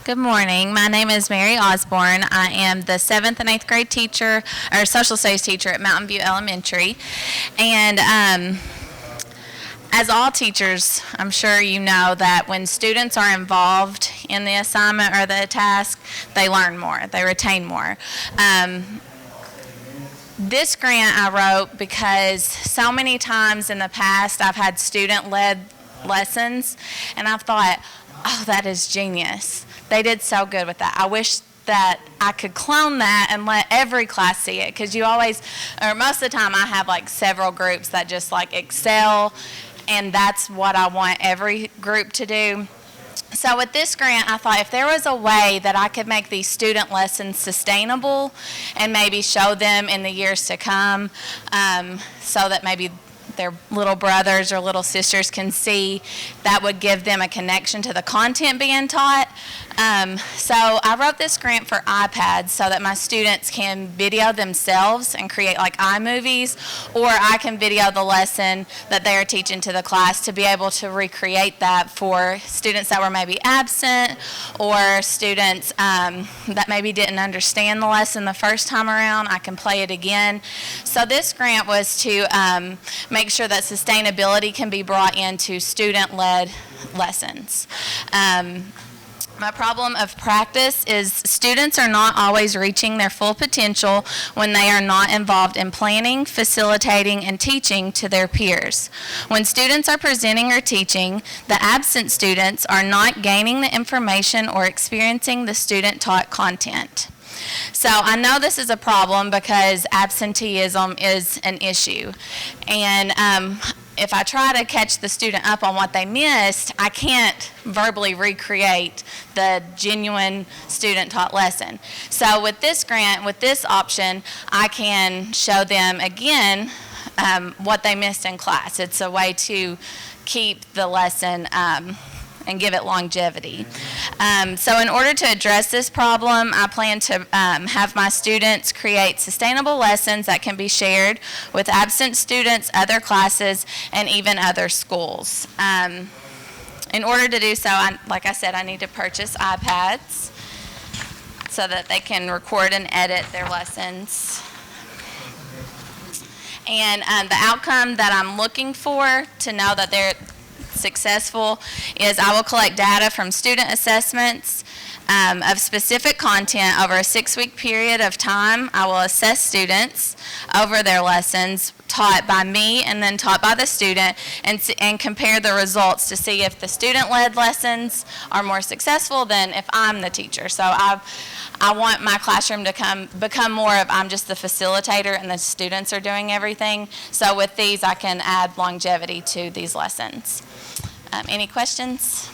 Good morning. My name is Mary Osborne. I am the 7th and 8th grade teacher, or social studies teacher at Mountain View Elementary. And as all teachers, I'm sure you know that when students are involved in the assignment or the task, they learn more, they retain more. This grant I wrote because so many times in the past I've had student-led lessons, and I've thought, oh, that is genius. They did so good with that. I wish that I could clone that and let every class see it, because you always, or most of the time I have like several groups that just like excel, and that's what I want every group to do. So with this grant, I thought if there was a way that I could make these student lessons sustainable and maybe show them in the years to come, so that maybe their little brothers or little sisters can see, that would give them a connection to the content being taught. So I wrote this grant for iPads so that my students can video themselves and create like iMovies, or I can video the lesson that they are teaching to the class to be able to recreate that for students that were maybe absent, or students that maybe didn't understand the lesson the first time around. I can play it again. So this grant was to make sure that sustainability can be brought into student-led lessons. My problem of practice is students are not always reaching their full potential when they are not involved in planning, facilitating, and teaching to their peers. When students are presenting or teaching, the absent students are not gaining the information or experiencing the student-taught content. So I know this is a problem because absenteeism is an issue. And if I try to catch the student up on what they missed, I can't verbally recreate the genuine student-taught lesson. So with this grant, with this option, I can show them again what they missed in class. It's a way to keep the lesson and give it longevity. So in order to address this problem, I plan to have my students create sustainable lessons that can be shared with absent students, other classes, and even other schools. In order to do so, like I said, I need to purchase iPads so that they can record and edit their lessons. And the outcome that I'm looking for to know that they're successful is I will collect data from student assessments of specific content over a 6-week period of time. I will assess students over their lessons taught by me and then taught by the student, and compare the results to see if the student-led lessons are more successful than if I'm the teacher. So I want my classroom to become more of I'm just the facilitator and the students are doing everything. So with these, I can add longevity to these lessons. Any questions?